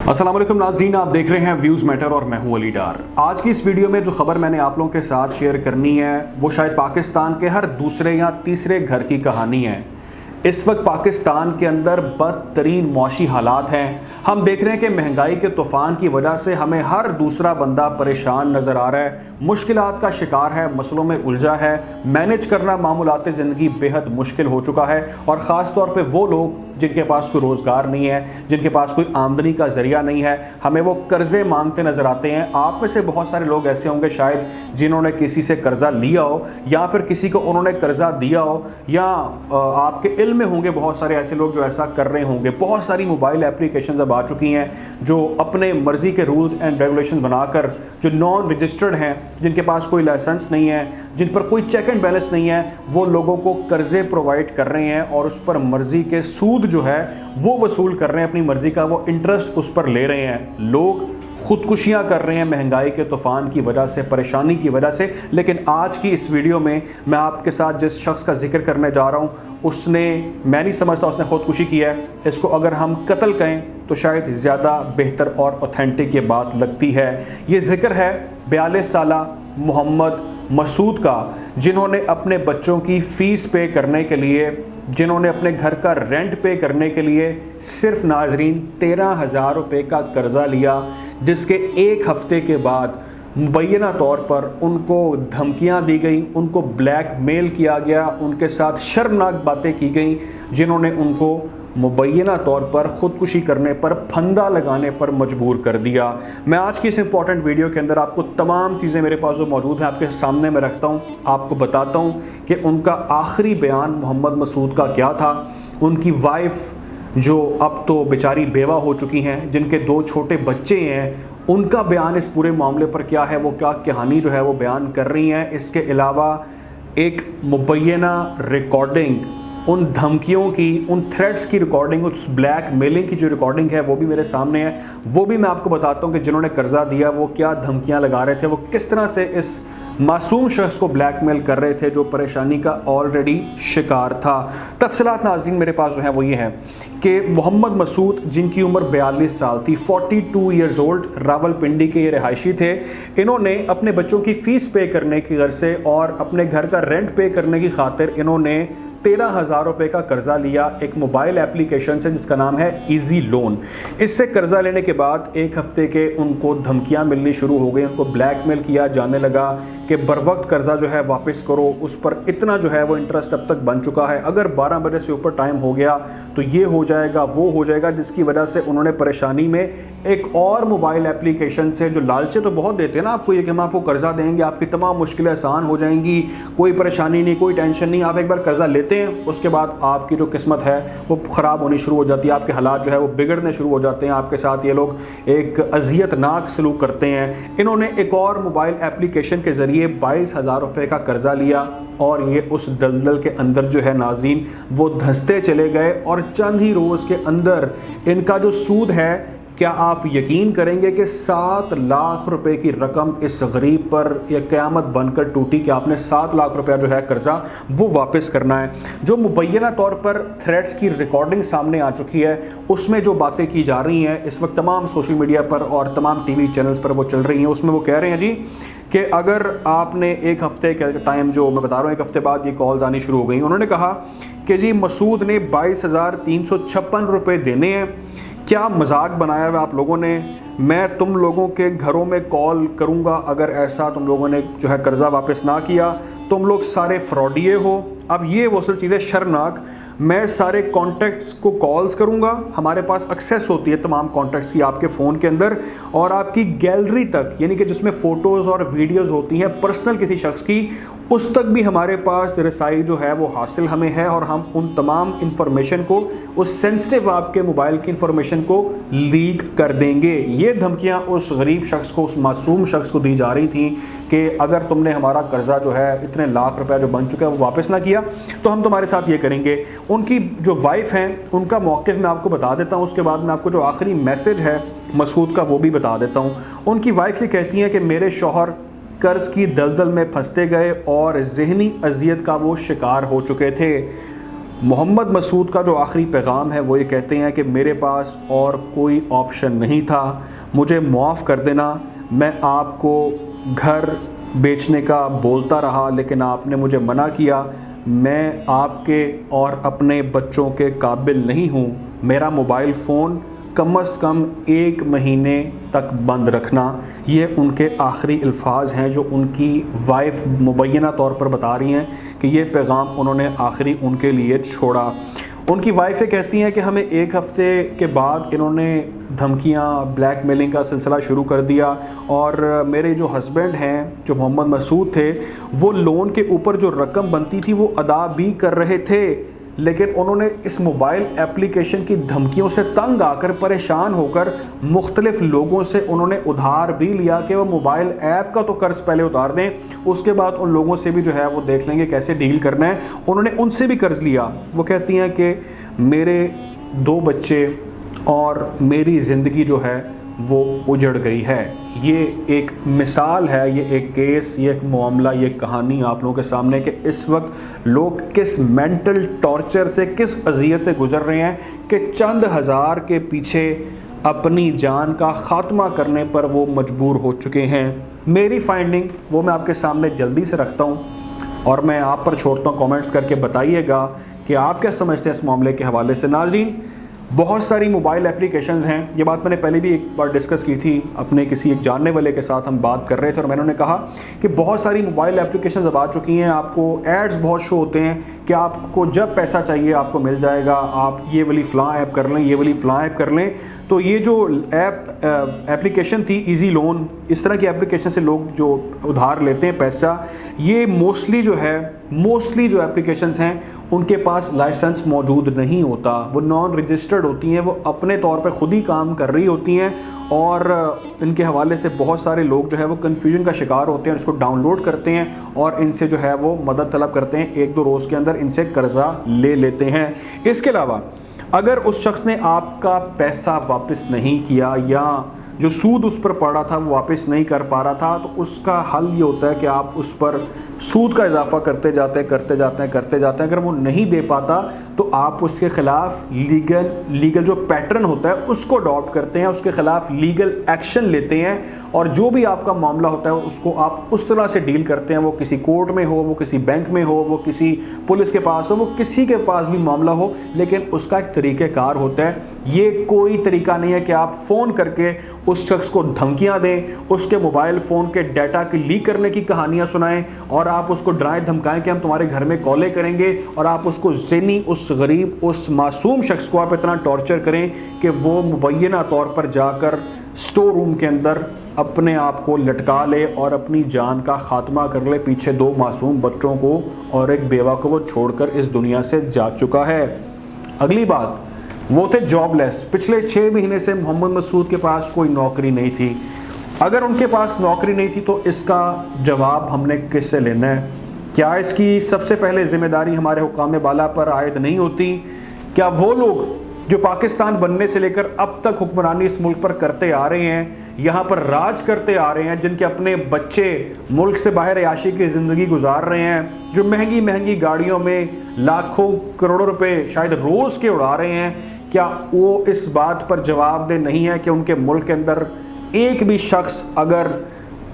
अस्सलाम वालेकुम नाज़रीन, आप देख रहे हैं व्यूज़ मैटर और मैं हूं अली डार। आज की इस वीडियो में जो खबर मैंने आप लोगों के साथ शेयर करनी है वो शायद पाकिस्तान के हर दूसरे या तीसरे घर की कहानी है। इस वक्त पाकिस्तान के अंदर बदतरीन मौशी हालात हैं। हम देख रहे हैं कि महंगाई के तूफ़ान की वजह से हमें हर दूसरा बंदा परेशान नज़र आ रहा है, मुश्किलात का शिकार है, मसलों में उलझा है, मैनेज करना मामूलात ज़िंदगी बेहद मुश्किल हो चुका है। और ख़ास तौर पे वो लोग जिनके पास कोई रोज़गार नहीं है, जिनके पास कोई आमदनी का ज़रिया नहीं है, हमें वो कर्ज़े मांगते नज़र आते हैं। आप में से बहुत सारे लोग ऐसे होंगे शायद जिन्होंने किसी से कर्ज़ा लिया हो या फिर किसी को उन्होंने कर्ज़ा दिया हो, या आपके इल्म में होंगे बहुत सारे ऐसे लोग जो ऐसा कर रहे होंगे। बहुत सारी मोबाइल एप्लीकेशंस अब आ चुकी हैं जो अपने मर्ज़ी के रूल्स एंड रेगुलेशंस बनाकर, जो नॉन रजिस्टर्ड हैं, जिनके पास कोई लाइसेंस नहीं है, जिन पर कोई चेक एंड बैलेंस नहीं है, वो लोगों को कर्ज़े प्रोवाइड कर रहे हैं और उस पर मर्ज़ी के सूद जो है वो वसूल कर रहे हैं, अपनी मर्ज़ी का वो इंटरेस्ट उस पर ले रहे हैं। लोग खुदकुशियाँ कर रहे हैं महंगाई के तूफ़ान की वजह से, परेशानी की वजह से। लेकिन आज की इस वीडियो में मैं आपके साथ जिस शख्स का जिक्र करने जा रहा हूँ उसने, मैं नहीं समझता उसने खुदकुशी की है। इसको अगर हम कत्ल कहें तो शायद ज़्यादा बेहतर और ऑथेंटिक ये बात लगती है। ये जिक्र है 42 साला मोहम्मद मसूद का, जिन्होंने अपने बच्चों की फ़ीस पे करने के लिए, जिन्होंने अपने घर का रेंट पे करने के लिए सिर्फ नाजरीन 13,000 रुपये का कर्ज़ा लिया, जिसके एक हफ़्ते के बाद मुबैना तौर पर उनको धमकियां दी गई, उनको ब्लैकमेल किया गया, उनके साथ शर्मनाक बातें की गई, जिन्होंने उनको मुबैना तौर पर ख़ुदकुशी करने पर, फंदा लगाने पर मजबूर कर दिया। मैं आज की इस इंपॉर्टेंट वीडियो के अंदर आपको तमाम चीज़ें मेरे पास जो मौजूद हैं आपके सामने में रखता हूँ, आपको बताता हूँ कि उनका आखिरी बयान मोहम्मद मसूद का क्या था। उनकी वाइफ जो अब तो बेचारी बेवा हो चुकी हैं, जिनके 2 छोटे बच्चे हैं, उनका बयान इस पूरे मामले पर क्या है, वो क्या कहानी जो है वो बयान कर रही हैं। इसके अलावा एक मुबैना रिकॉर्डिंग, उन धमकियों की, उन थ्रेट्स की रिकॉर्डिंग, उस ब्लैक मेलिंग की जो रिकॉर्डिंग है वो भी मेरे सामने है। वो भी मैं आपको बताता हूँ कि जिन्होंने कर्ज़ा दिया वो क्या धमकियाँ लगा रहे थे, वो किस तरह से इस मासूम शख्स को ब्लैकमेल कर रहे थे जो परेशानी का ऑलरेडी शिकार था। तफसीलात नाज़रीन मेरे पास जो है वो ये है कि मोहम्मद मसूद, जिनकी उम्र 42 साल थी, 42 ईयर्स ओल्ड, रावलपिंडी के ये रिहायशी थे। इन्होंने अपने बच्चों की फ़ीस पे करने की गर्ज से और अपने घर का रेंट पे करने की खातिर इन्होंने 13,000 रुपये का कर्ज़ा लिया एक मोबाइल एप्लीकेशन से जिसका नाम है इजी लोन। इससे कर्ज़ा लेने के बाद एक हफ़्ते के उनको धमकियां मिलनी शुरू हो गई, उनको ब्लैकमेल किया जाने लगा कि बर वक्त कर्ज़ा जो है वापस करो, उस पर इतना जो है वो इंटरेस्ट अब तक बन चुका है, अगर 12 बजे से ऊपर टाइम हो गया तो ये हो जाएगा, वो हो जाएगा, जिसकी वजह से उन्होंने परेशानी में एक और मोबाइल एप्लीकेशन से, जो लालचे तो बहुत देते हैं ना आपको, ये कि हम आपको कर्ज़ा देंगे, आपकी तमाम मुश्किलें आसान हो जाएंगी, कोई परेशानी नहीं, कोई टेंशन नहीं, आप एक बार कर्ज़ा लेते हैं उसके बाद आपकी जो किस्मत है वो ख़राब होनी शुरू हो जाती है, आपके हालात जो है वो बिगड़ने शुरू हो जाते हैं, आपके साथ ये लोग एक अज़ियतनाक सलूक करते हैं। इन्होंने एक और मोबाइल एप्लीकेशन के ज़रिए 22,000 रुपये का कर्ज़ा लिया और ये उस दलदल के अंदर जो है नाज़रीन वो धंसते चले गए और चंद ही रोज़ के अंदर इनका जो सूद है, क्या आप यकीन करेंगे कि 7 लाख रुपए की रकम इस गरीब पर यह क़यामत बनकर टूटी कि आपने 7 लाख रुपया जो है कर्ज़ा वो वापस करना है। जो मुबैना तौर पर थ्रेट्स की रिकॉर्डिंग सामने आ चुकी है, उसमें जो बातें की जा रही हैं इस वक्त तमाम सोशल मीडिया पर और तमाम टीवी चैनल्स पर वो चल रही हैं, उसमें वो कह रहे हैं जी कि अगर आपने एक हफ़्ते का टाइम, जो मैं बता रहा हूँ, एक हफ़्ते बाद ये कॉल्स आनी शुरू हो गई। उन्होंने कहा कि जी मसूद ने 22,356 रुपये देने हैं, क्या मजाक बनाया हुआ आप लोगों ने, मैं तुम लोगों के घरों में कॉल करूंगा अगर ऐसा तुम लोगों ने जो है कर्ज़ा वापस ना किया, तुम लोग सारे फ्रॉडिये हो। अब ये वो सब चीज़ें शर्मनाक, मैं सारे कॉन्टैक्ट्स को कॉल्स करूंगा, हमारे पास एक्सेस होती है तमाम कॉन्टैक्ट्स की आपके फ़ोन के अंदर, और आपकी गैलरी तक, यानी कि जिसमें फ़ोटोज़ और वीडियोज़ होती हैं पर्सनल किसी शख्स की, उस तक भी हमारे पास रसाई जो है वो हासिल हमें है, और हम उन तमाम इंफॉर्मेशन को, उस सेंसिटिव आपके मोबाइल की इंफॉर्मेशन को लीक कर देंगे। ये धमकियां उस गरीब शख्स को, उस मासूम शख्स को दी जा रही थी कि अगर तुमने हमारा कर्ज़ा जो है इतने लाख रुपया जो बन चुका है वो वापस ना किया तो हम तुम्हारे साथ ये करेंगे। उनकी जो वाइफ हैं उनका मौक़िफ़ मैं आपको बता देता हूँ, उसके बाद मैं आपको जो आखिरी मैसेज है मसूद का वो भी बता देता हूँ। उनकी वाइफ ये कहती हैं कि मेरे शौहर कर्ज़ की दलदल में फंसते गए और ज़हनी अजियत का वो शिकार हो चुके थे। محمد مسعود کا جو آخری پیغام ہے وہ یہ کہتے ہیں کہ میرے پاس اور کوئی آپشن نہیں تھا، مجھے معاف کر دینا، میں آپ کو گھر بیچنے کا بولتا رہا لیکن آپ نے مجھے منع کیا، میں آپ کے اور اپنے بچوں کے قابل نہیں ہوں، میرا موبائل فون کم از کم 1 مہینے تک بند رکھنا۔ یہ ان کے آخری الفاظ ہیں جو ان کی وائف مبینہ طور پر بتا رہی ہیں کہ یہ پیغام انہوں نے آخری ان کے لیے چھوڑا۔ ان کی وائف کہتی ہیں کہ ہمیں 1 ہفتے کے بعد انہوں نے دھمکیاں، بلیک میلنگ کا سلسلہ شروع کر دیا، اور میرے جو ہسبینڈ ہیں جو محمد مسعود تھے وہ لون کے اوپر جو رقم بنتی تھی وہ ادا بھی کر رہے تھے، لیکن انہوں نے اس موبائل اپلیکیشن کی دھمکیوں سے تنگ آ کر، پریشان ہو کر مختلف لوگوں سے انہوں نے ادھار بھی لیا کہ وہ موبائل ایپ کا تو قرض پہلے اتار دیں، اس کے بعد ان لوگوں سے بھی جو ہے وہ دیکھ لیں گے کیسے ڈیل کرنا ہے۔ انہوں نے ان سے بھی قرض لیا۔ وہ کہتی ہیں کہ میرے 2 بچے اور میری زندگی جو ہے وہ اجڑ گئی ہے۔ یہ ایک مثال ہے، یہ ایک کیس، یہ ایک معاملہ، یہ کہانی آپ لوگوں کے سامنے کہ اس وقت لوگ کس مینٹل ٹارچر سے، کس اذیت سے گزر رہے ہیں کہ چند ہزار کے پیچھے اپنی جان کا خاتمہ کرنے پر وہ مجبور ہو چکے ہیں۔ میری فائنڈنگ وہ میں آپ کے سامنے جلدی سے رکھتا ہوں اور میں آپ پر چھوڑتا ہوں، کامنٹس کر کے بتائیے گا کہ آپ کیا سمجھتے ہیں اس معاملے کے حوالے سے۔ ناظرین، بہت ساری موبائل اپلیکیشنز ہیں، یہ بات میں نے پہلے بھی ایک بار ڈسکس کی تھی، اپنے کسی ایک جاننے والے کے ساتھ ہم بات کر رہے تھے اور میں نے کہا کہ بہت ساری موبائل اپلیکیشنز اب آ چکی ہیں، آپ کو ایڈز بہت شو ہوتے ہیں کہ آپ کو جب پیسہ چاہیے آپ کو مل جائے گا، آپ یہ والی فلاں ایپ کر لیں، یہ والی فلاں ایپ کر لیں۔ تو یہ جو اپلیکیشن تھی ایزی لون، اس طرح کی اپلیکیشن سے لوگ جو ادھار لیتے ہیں پیسہ، یہ موسٹلی جو اپلیکیشنز ہیں ان کے پاس لائسنس موجود نہیں ہوتا، وہ نان رجسٹرڈ ہوتی ہیں، وہ اپنے طور پہ خود ہی کام کر رہی ہوتی ہیں، اور ان کے حوالے سے بہت سارے لوگ جو ہے وہ کنفیوژن کا شکار ہوتے ہیں، اس کو ڈاؤن لوڈ کرتے ہیں اور ان سے جو ہے وہ مدد طلب کرتے ہیں، 1-2 روز کے اندر ان سے قرضہ لے لیتے ہیں۔ اس کے علاوہ اگر اس شخص نے آپ کا پیسہ واپس نہیں کیا یا جو سود اس پر پڑا تھا وہ واپس نہیں کر پا رہا تھا، تو اس کا حل یہ ہوتا ہے کہ آپ اس پر سود کا اضافہ کرتے جاتے ہیں۔ اگر وہ نہیں دے پاتا تو آپ اس کے خلاف لیگل جو پیٹرن ہوتا ہے اس کو اڈاپٹ کرتے ہیں، اس کے خلاف لیگل ایکشن لیتے ہیں، اور جو بھی آپ کا معاملہ ہوتا ہے اس کو آپ اس طرح سے ڈیل کرتے ہیں، وہ کسی کورٹ میں ہو، وہ کسی بینک میں ہو، وہ کسی پولیس کے پاس ہو، وہ کسی کے پاس بھی معاملہ ہو، لیکن اس کا ایک طریقہ کار ہوتا ہے۔ یہ کوئی طریقہ نہیں ہے کہ آپ فون کر کے اس شخص کو دھمکیاں دیں، اس کے موبائل فون کے ڈیٹا کی لیک کرنے کی کہانیاں سنائیں اور آپ اس کو ڈرائیں دھمکائیں کہ ہم تمہارے گھر میں کالیں کریں گے، اور آپ اس کو ذہنی، اس غریب، اس معصوم شخص کو آپ اتنا ٹارچر کریں کہ وہ مبینہ طور پر جا کر سٹور روم کے اندر اپنے آپ کو لٹکا لے اور اپنی جان کا خاتمہ کر لے۔ پیچھے 2 معصوم بچوں کو اور ایک بیوہ کو وہ چھوڑ کر اس دنیا سے جا چکا ہے۔ اگلی بات، وہ تھے جاب لیس، پچھلے 6 مہینے سے محمد مسعود کے پاس کوئی نوکری نہیں تھی۔ اگر ان کے پاس نوکری نہیں تھی تو اس کا جواب ہم نے کس سے لینا ہے؟ کیا اس کی سب سے پہلے ذمہ داری ہمارے حکام بالا پر عائد نہیں ہوتی؟ کیا وہ لوگ جو پاکستان بننے سے لے کر اب تک حکمرانی اس ملک پر کرتے آ رہے ہیں، یہاں پر راج کرتے آ رہے ہیں، جن کے اپنے بچے ملک سے باہر عیاشی کی زندگی گزار رہے ہیں، جو مہنگی گاڑیوں میں لاکھوں کروڑوں روپے شاید روز کے اڑا رہے ہیں، کیا وہ اس بات پر جواب دہ نہیں ہے کہ ان کے ملک کے اندر ایک بھی شخص اگر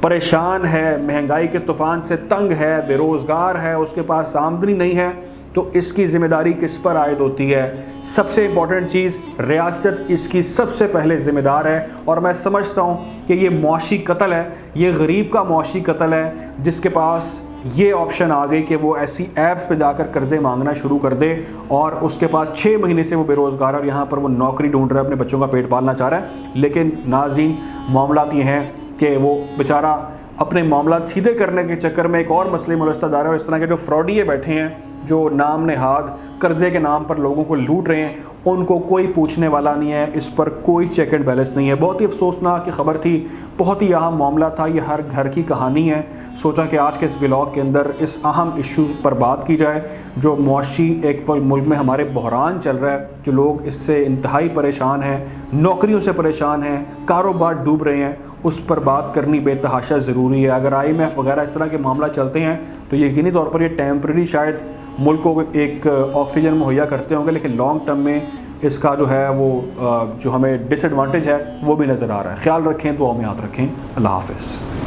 پریشان ہے، مہنگائی کے طوفان سے تنگ ہے، بے روزگار ہے، اس کے پاس آمدنی نہیں ہے، تو اس کی ذمہ داری کس پر عائد ہوتی ہے؟ سب سے امپورٹنٹ چیز، ریاست اس کی سب سے پہلے ذمہ دار ہے، اور میں سمجھتا ہوں کہ یہ معاشی قتل ہے، یہ غریب کا معاشی قتل ہے، جس کے پاس یہ آپشن آ گئی کہ وہ ایسی ایپس پہ جا کر قرضے مانگنا شروع کر دے، اور اس کے پاس 6 مہینے سے وہ بے روزگار ہے اور یہاں پر وہ نوکری ڈھونڈ رہا ہے، اپنے بچوں کا پیٹ پالنا چاہ رہا ہے، لیکن ناظرین معاملات یہ ہیں کہ وہ بیچارہ اپنے معاملات سیدھے کرنے کے چکر میں ایک اور مسئلے میں رستہ دار ہے، اور اس طرح کے جو فراڈیے بیٹھے ہیں، جو نام نہاد قرضے کے نام پر لوگوں کو لوٹ رہے ہیں، ان کو کوئی پوچھنے والا نہیں ہے، اس پر کوئی چیک اینڈ بیلنس نہیں ہے۔ بہت ہی افسوسناک خبر تھی، بہت ہی اہم معاملہ تھا، یہ ہر گھر کی کہانی ہے۔ سوچا کہ آج کے اس ولاگ کے اندر اس اہم ایشوز پر بات کی جائے، جو معاشی ایک ملک میں ہمارے بحران چل رہا ہے، جو لوگ اس سے انتہائی پریشان ہیں، نوکریوں سے پریشان ہیں، کاروبار ڈوب رہے ہیں، اس پر بات کرنی بے تحاشا ضروری ہے. اگر IMF وغیرہ اس طرح کے معاملہ چلتے ہیں تو یقینی طور پر یہ ٹیمپریری شاید ملک کو ایک آکسیجن مہیا کرتے ہوں گے، لیکن لانگ ٹرم میں اس کا جو ہے وہ جو ہمیں ڈس ایڈوانٹیج ہے وہ بھی نظر آ رہا ہے. خیال رکھیں، دعاؤں میں یاد رکھیں. اللہ حافظ.